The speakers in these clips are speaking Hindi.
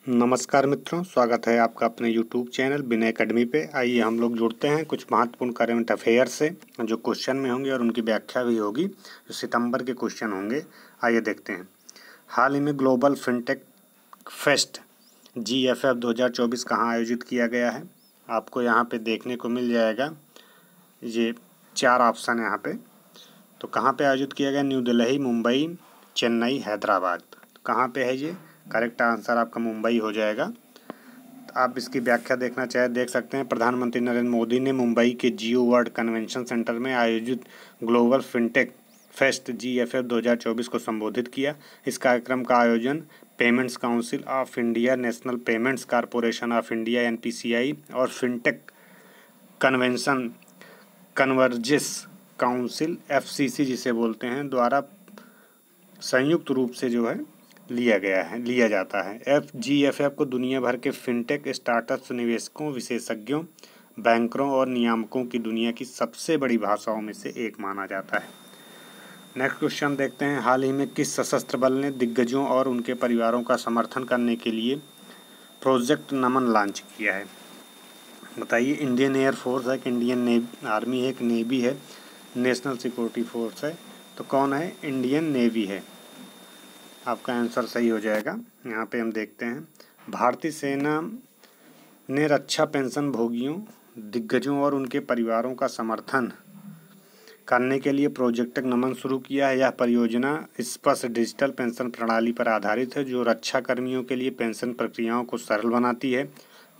नमस्कार मित्रों, स्वागत है आपका अपने YouTube चैनल विनय एकेडमी पे। आइए हम लोग जुड़ते हैं कुछ महत्वपूर्ण करंट अफेयर से जो क्वेश्चन में होंगे और उनकी व्याख्या भी होगी, जो सितंबर के क्वेश्चन होंगे। आइए देखते हैं। हाल ही में ग्लोबल फिनटेक फेस्ट GFF 2024 कहाँ आयोजित किया गया है? आपको यहाँ पे देखने को मिल जाएगा, ये 4 ऑप्शन यहाँ पे। तो कहाँ पे आयोजित किया गया? न्यू दिल्ली, मुंबई, चेन्नई, हैदराबाद। कहाँ पे है ये? करेक्ट आंसर आपका मुंबई हो जाएगा। तो आप इसकी व्याख्या देखना चाहे देख सकते हैं। प्रधानमंत्री नरेंद्र मोदी ने मुंबई के जियो वर्ल्ड कन्वेंशन सेंटर में आयोजित ग्लोबल फिनटेक फेस्ट GFF 2024 को संबोधित किया। इस कार्यक्रम का आयोजन payments council of India, national payments corporation of India NPCI और fintech convention converges council FCC जिसे बोलते हैं द्वारा संयुक्त रूप से जो है लिया जाता है। GFF को दुनिया भर के फिनटेक स्टार्टअप्स, निवेशकों, विशेषज्ञों, बैंकरों और नियामकों की दुनिया की सबसे बड़ी भाषाओं में से एक माना जाता है। नेक्स्ट क्वेश्चन देखते हैं। हाल ही में किस सशस्त्र बल ने दिग्गजों और उनके परिवारों का समर्थन करने के लिए प्रोजेक्ट नमन लॉन्च किया है? बताइए। इंडियन एयरफोर्स है, इंडियन आर्मी है, नेवी है, नेशनल सिक्योरिटी फोर्स है? तो कौन है? इंडियन नेवी है। आपका आंसर सही हो जाएगा। यहाँ पे हम देखते हैं, भारतीय सेना ने रक्षा पेंशन भोगियों, दिग्गजों और उनके परिवारों का समर्थन करने के लिए प्रोजेक्ट नमन शुरू किया है। यह परियोजना स्पष्ट डिजिटल पेंशन प्रणाली पर आधारित है, जो रक्षा कर्मियों के लिए पेंशन प्रक्रियाओं को सरल बनाती है।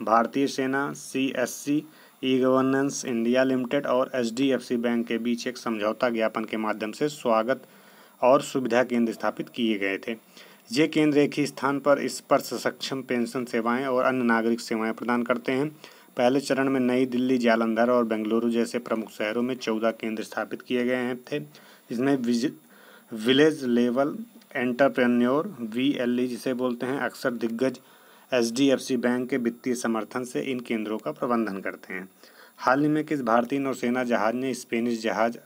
भारतीय सेना, CSC, ई-गवर्नेंस इंडिया लिमिटेड और HDFC बैंक के बीच एक समझौता ज्ञापन के माध्यम से स्वागत और सुविधा केंद्र स्थापित किए गए थे। ये केंद्र एक ही स्थान पर स्पर्श सक्षम पेंशन सेवाएं और अन्य नागरिक सेवाएं प्रदान करते हैं। पहले चरण में नई दिल्ली, जालंधर और बेंगलुरु जैसे प्रमुख शहरों में 14 केंद्र स्थापित किए गए थे, जिसमें विलेज लेवल एंटरप्रेन्योर VLE जिसे बोलते हैं अक्सर दिग्गज HDFC बैंक के वित्तीय समर्थन से इन केंद्रों का प्रबंधन करते हैं। हाल ही में किस भारतीय नौसेना जहाज ने स्पेनिश जहाज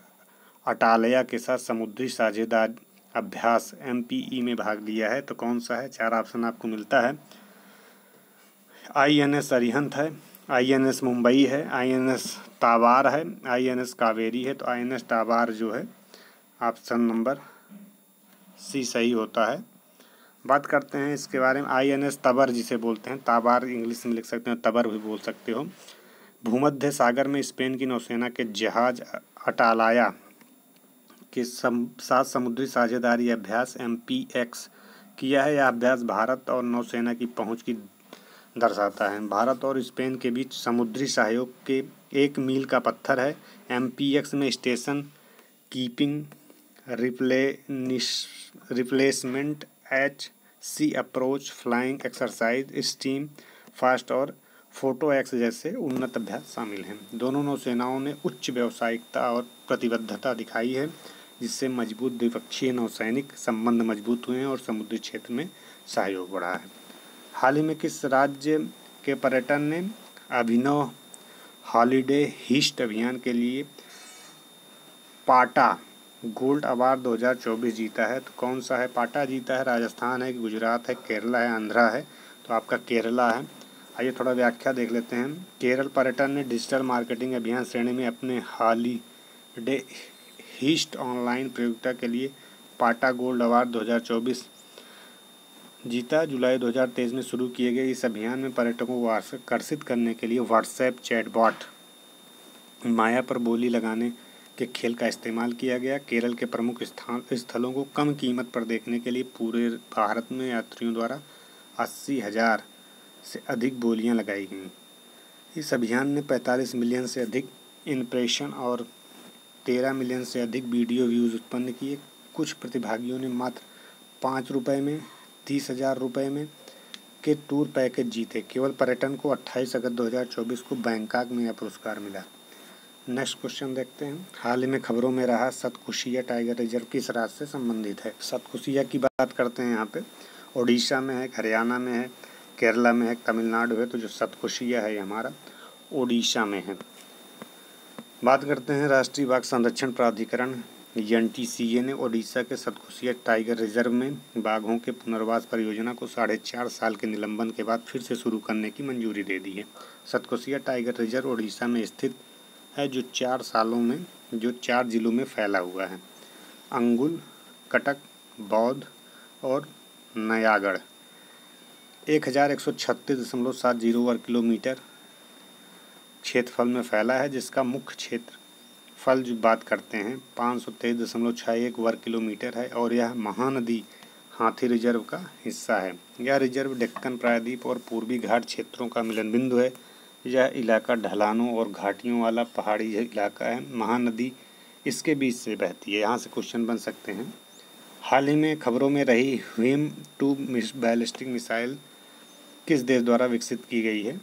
अटालया के साथ समुद्री साझेदार अभ्यास MPE में भाग लिया है? तो कौन सा है? 4 ऑप्शन आपको मिलता है। INS अरिहंत है, INS मुंबई है, INS ताबार है, INS कावेरी है? तो INS ताबार जो है ऑप्शन नंबर C सही होता है। बात करते हैं इसके बारे में। INS तबर जिसे बोलते हैं, ताबार इंग्लिश में लिख सकते हो, तबर भी बोल सकते हो। भूमध्य सागर में स्पेन की नौसेना के जहाज अटालाया के साथ समुद्री साझेदारी अभ्यास MPX किया है। यह अभ्यास भारत और नौसेना की पहुंच की दर्शाता है। भारत और स्पेन के बीच समुद्री सहयोग के एक मील का पत्थर है। MPX में station keeping, replacement, HC approach, flying exercise, steam fast और फोटो एक्स जैसे उन्नत अभ्यास शामिल हैं। दोनों नौसेनाओं ने उच्च व्यावसायिकता और प्रतिबद्धता दिखाई है, जिससे मजबूत द्विपक्षीय नौसैनिक संबंध मजबूत हुए हैं और समुद्री क्षेत्र में सहयोग बढ़ा है। हाल ही में किस राज्य के पर्यटन ने अभिनव हॉलीडे हीस्ट अभियान के लिए पाटा गोल्ड अवार्ड 2024 जीता है? तो कौन सा है? पाटा जीता है। राजस्थान है, गुजरात है, केरला है, आंध्रा है? तो आपका केरला है। आइए थोड़ा व्याख्या देख लेते हैं। केरल पर्यटन ने डिजिटल मार्केटिंग अभियान श्रेणी में अपने हॉलीडे हीस्ट ऑनलाइन प्रतियोगिता के लिए पाटा गोल्ड अवार्ड 2024 जीता। जुलाई 2023 में शुरू किए गए इस अभियान में पर्यटकों को आकर्षित करने के लिए व्हाट्सएप चैटबॉट माया पर बोली लगाने के खेल का इस्तेमाल किया गया। केरल के प्रमुख स्थलों को कम कीमत पर देखने के लिए पूरे भारत में यात्रियों द्वारा 80,000 से अधिक बोलियां लगाई गईं। इस अभियान ने 45 मिलियन से अधिक इम्प्रेशन और 13 मिलियन से अधिक वीडियो व्यूज़ उत्पन्न किए। कुछ प्रतिभागियों ने मात्र 5 रुपये में 30,000 रुपये में के टूर पैकेज जीते। केवल पर्यटन को 28 अगस्त 2024 को बैंकॉक में यह पुरस्कार मिला। नेक्स्ट क्वेश्चन देखते हैं। हाल ही में खबरों में रहा सतकुशिया टाइगर रिजर्व किस राज्य से संबंधित है? सतकुशिया की बात करते हैं यहाँ पे। ओडिशा में है, हरियाणा में है, केरला में है, तमिलनाडु है? तो जो सतकुशिया है हमारा ओडिशा में है। बात करते हैं राष्ट्रीय बाघ संरक्षण प्राधिकरण NTCA ने ओडिशा के सतकोसिया टाइगर रिजर्व में बाघों के पुनर्वास परियोजना को 4.5 साल के निलंबन के बाद फिर से शुरू करने की मंजूरी दे दी है। सतकोसिया टाइगर रिजर्व ओडिशा में स्थित है, जो 4 जिलों में फैला हुआ है: अंगुल, कटक, बौद्ध और नयागढ़। 1136.70 वर्ग किलोमीटर क्षेत्रफल में फैला है, जिसका मुख्य क्षेत्रफल जो बात करते हैं 523.61 वर्ग किलोमीटर है और यह महानदी हाथी रिजर्व का हिस्सा है। यह रिजर्व डेक्कन प्रायद्वीप और पूर्वी घाट क्षेत्रों का मिलन बिंदु है। यह इलाका ढलानों और घाटियों वाला पहाड़ी इलाका है। महानदी इसके बीच से बहती है। यहाँ से क्वेश्चन बन सकते हैं। हाल ही में खबरों में रही HIM-2 बैलिस्टिक मिसाइल किस देश द्वारा विकसित की गई है?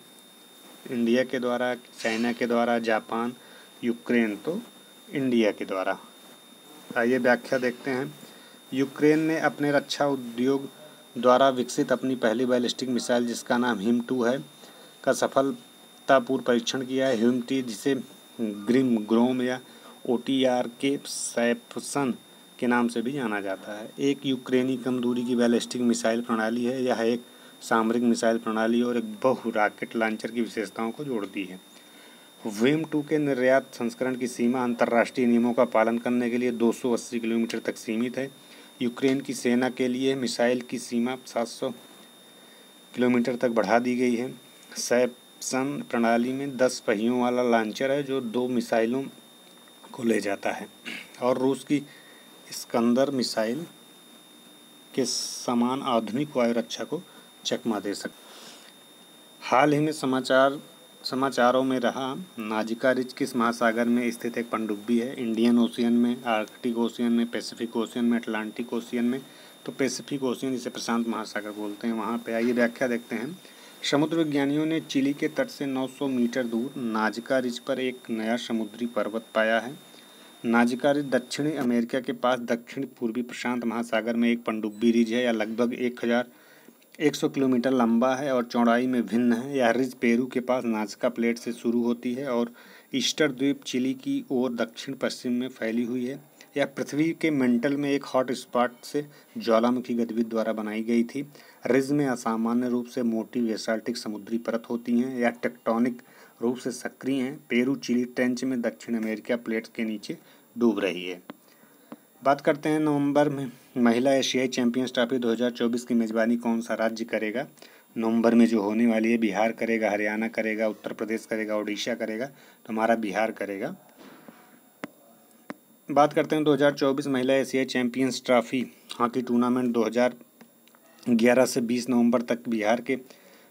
इंडिया के द्वारा, चाइना के द्वारा, जापान, यूक्रेन? तो इंडिया के द्वारा। आइए व्याख्या देखते हैं। यूक्रेन ने अपने रक्षा उद्योग द्वारा विकसित अपनी पहली बैलिस्टिक मिसाइल, जिसका नाम HIM-2 है, का सफलतापूर्व परीक्षण किया है। HIM-3, जिसे ग्रोम या OTR के सैप्सन के नाम से भी जाना जाता है, एक यूक्रेनी कम दूरी की बैलिस्टिक मिसाइल प्रणाली है। यह एक सामरिक मिसाइल प्रणाली और एक बहु रॉकेट लॉन्चर की विशेषताओं को जोड़ती है। HIM-2 के निर्यात संस्करण की सीमा अंतर्राष्ट्रीय नियमों का पालन करने के लिए 280 किलोमीटर तक सीमित है। यूक्रेन की सेना के लिए मिसाइल की सीमा 700 किलोमीटर तक बढ़ा दी गई है। सैप्सन प्रणाली में 10 पहियों वाला लॉन्चर है, जो 2 मिसाइलों को ले जाता है और रूस की इस्कंदर मिसाइल के समान आधुनिक वायु रक्षा को चकमा दे सकता। हाल ही में समाचारों में रहा नाजिका रिज किस महासागर में स्थित एक पनडुब्बी है? इंडियन ओशियन में, आर्कटिक ओशियन में, पैसिफिक ओशियन में, अटलांटिक ओशियन में? तो पैसिफिक ओशियन, जिसे प्रशांत महासागर बोलते हैं, वहाँ पे। आइए व्याख्या देखते हैं। समुद्र विज्ञानियों ने चिली के तट से 900 मीटर दूर नाजिका रिज पर एक नया समुद्री पर्वत पाया है। नाजिका रिज दक्षिणी अमेरिका के पास दक्षिण पूर्वी प्रशांत महासागर में एक पनडुब्बी रिज है। यह लगभग 1100 किलोमीटर लंबा है और चौड़ाई में भिन्न है। यह रिज पेरू के पास नाजका प्लेट से शुरू होती है और ईस्टर द्वीप चिली की ओर दक्षिण पश्चिम में फैली हुई है। यह पृथ्वी के मेंटल में एक हॉट स्पॉट से ज्वालामुखी गतिविधि द्वारा बनाई गई थी। रिज में असामान्य रूप से मोटी बेसाल्टिक समुद्री परत होती हैं। यह टेक्टोनिक रूप से सक्रिय हैं। पेरू चिली ट्रेंच में दक्षिण अमेरिका प्लेट के नीचे डूब रही है। बात करते हैं नवंबर में महिला एशियाई चैंपियंस ट्रॉफी 2024 की मेजबानी कौन सा राज्य करेगा? नवंबर में जो होने वाली है, बिहार करेगा, हरियाणा करेगा, उत्तर प्रदेश करेगा, उड़ीसा करेगा? तो हमारा बिहार करेगा। बात करते हैं 2024 महिला एशियाई चैंपियंस ट्रॉफी हॉकी टूर्नामेंट 2011 से 20 नवंबर तक बिहार के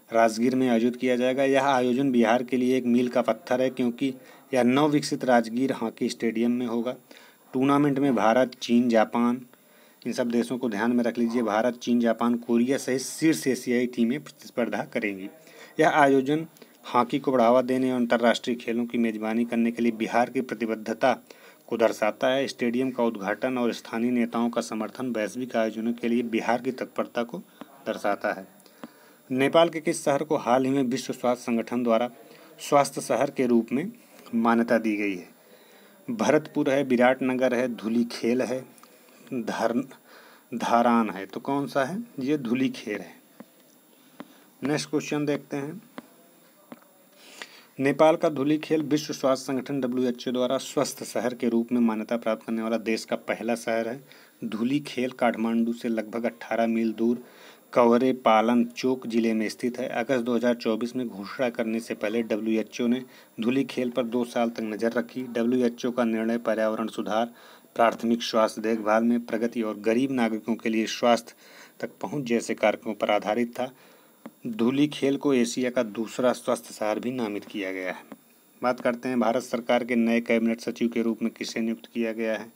राजगीर में आयोजित किया जाएगा। यह आयोजन बिहार के लिए एक मील का पत्थर है, क्योंकि यह नवविकसित राजगीर हॉकी स्टेडियम में होगा। टूर्नामेंट में भारत, चीन, जापान, इन सब देशों को ध्यान में रख लीजिए। भारत, चीन, जापान, कोरिया सहित शीर्ष एशियाई टीमें प्रतिस्पर्धा करेंगी। यह आयोजन हॉकी को बढ़ावा देने और अंतर्राष्ट्रीय खेलों की मेजबानी करने के लिए बिहार की प्रतिबद्धता को दर्शाता है। स्टेडियम का उद्घाटन और स्थानीय नेताओं का समर्थन वैश्विक आयोजनों के लिए बिहार की तत्परता को दर्शाता है। नेपाल के किस शहर को हाल ही में विश्व स्वास्थ्य संगठन द्वारा स्वास्थ्य शहर के रूप में मान्यता दी गई है? भरतपुर है, विराटनगर है, धुलीखेल है, धारान है? तो कौन सा है? ये धुलीखेल है। नेक्स्ट क्वेश्चन देखते हैं। नेपाल का धुलीखेल विश्व स्वास्थ्य संगठन WHO द्वारा स्वस्थ शहर के रूप में मान्यता प्राप्त करने वाला देश का पहला शहर है। धुलीखेल काठमांडू से लगभग 18 मील दूर कवरे पालन चोक जिले में स्थित है। अगस्त 2024 में घोषणा करने से पहले WHO ने धुलीखेल पर 2 साल तक नज़र रखी। WHO का निर्णय पर्यावरण सुधार, प्राथमिक स्वास्थ्य देखभाल में प्रगति और गरीब नागरिकों के लिए स्वास्थ्य तक पहुंच जैसे कारकों पर आधारित था। धुलीखेल को एशिया का दूसरा स्वस्थ शहर भी नामित किया गया है। बात करते हैं भारत सरकार के नए कैबिनेट सचिव के रूप में किसे नियुक्त किया गया है?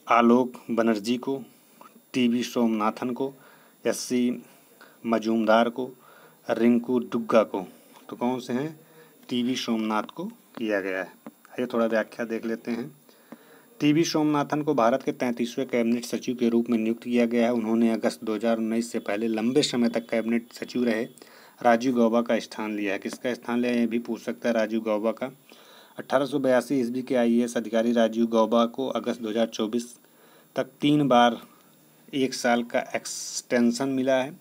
आलोक बनर्जी को, TB सोमनाथन को, SC मजूमदार को, रिंकू डुग्गा को? तो कौन से हैं? TB सोमनाथ को किया गया है। आइए थोड़ा व्याख्या देख लेते हैं। TB सोमनाथन को भारत के 33वें कैबिनेट सचिव के रूप में नियुक्त किया गया है। उन्होंने अगस्त 2019 से पहले लंबे समय तक कैबिनेट सचिव रहे। राजीव गौबा का स्थान लिया है। किसका स्थान लिया है ये भी पूछ सकता है, राजीव गौबा का। 1882 ईस्वी के IAS अधिकारी राजीव गौबा को अगस्त 2024 तक 3 बार 1 साल का एक्सटेंशन मिला है।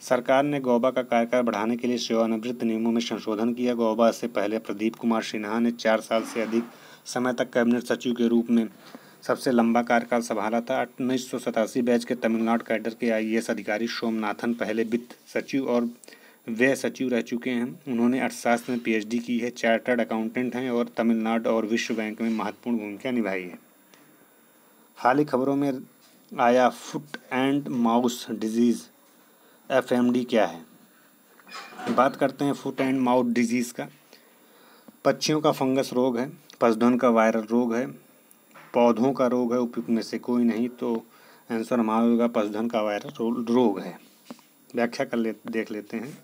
सरकार ने गौबा का कार्यकाल बढ़ाने के लिए सेवानिवृत्त नियमों में संशोधन किया। गौबा से पहले प्रदीप कुमार सिन्हा ने 4 साल से अधिक समय तक कैबिनेट सचिव के रूप में सबसे लंबा कार्यकाल संभाला था। 1987 बैच के तमिलनाडु कैडर के IAS अधिकारी सोमनाथन पहले वित्त सचिव और व्यय सचिव रह चुके हैं। उन्होंने अर्थशास्त्र में PhD की है, चार्टर्ड अकाउंटेंट हैं और तमिलनाडु और विश्व बैंक में महत्वपूर्ण भूमिका निभाई है। हाल ही खबरों में आया foot and mouth disease FMD क्या है। बात करते हैं फुट एंड माउथ डिजीज़ का। पक्षियों का फंगस रोग है, पशुधन का वायरल रोग है, पौधों का रोग है, उपयुक्त में से कोई नहीं, तो आंसर हमारा होगा पशुधन का वायरल रोग है। व्याख्या देख लेते हैं।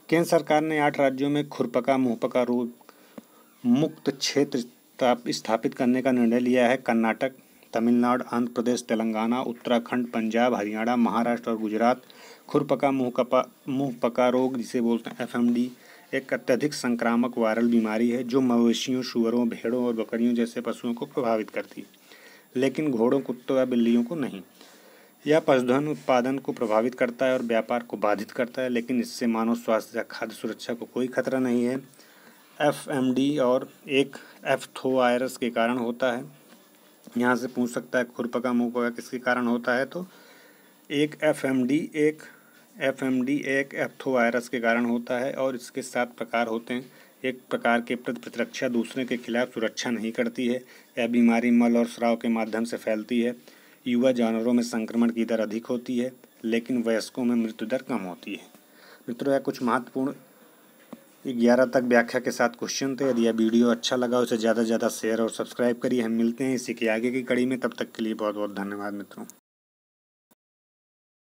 केंद्र सरकार ने 8 राज्यों में खुरपका मुंहपका रोग मुक्त क्षेत्र स्थापित करने का निर्णय लिया है। कर्नाटक, तमिलनाडु, आंध्र प्रदेश, तेलंगाना, उत्तराखंड, पंजाब, हरियाणा, महाराष्ट्र और गुजरात। खुरपका मुंहपका रोग जिसे बोलते हैं FMD एक अत्यधिक संक्रामक वायरल बीमारी है जो मवेशियों, सूअरों, भेड़ों और बकरियों जैसे पशुओं को प्रभावित करती है, लेकिन घोड़ों, कुत्तों या बिल्लियों को नहीं। यह पशुधन उत्पादन को प्रभावित करता है और व्यापार को बाधित करता है, लेकिन इससे मानव स्वास्थ्य या खाद्य सुरक्षा को कोई खतरा नहीं है। FMD और एक एफ्थोवायरस के कारण होता है। यहाँ से पूछ सकता है खुरपका मुंहपका किसके कारण होता है, तो एक FMD एक एफ्थोवायरस के कारण होता है और इसके 7 प्रकार होते हैं। एक प्रकार के प्रति प्रतिरक्षा दूसरे के खिलाफ सुरक्षा नहीं करती है। यह बीमारी मल और स्राव के माध्यम से फैलती है। युवा जानवरों में संक्रमण की दर अधिक होती है, लेकिन वयस्कों में मृत्यु दर कम होती है। मित्रों, यह कुछ महत्वपूर्ण 11 तक व्याख्या के साथ क्वेश्चन थे। यदि यह वीडियो अच्छा लगा उसे ज़्यादा से ज़्यादा शेयर और सब्सक्राइब करिए। हम मिलते हैं इसी की आगे की कड़ी में, तब तक के लिए बहुत बहुत धन्यवाद मित्रों।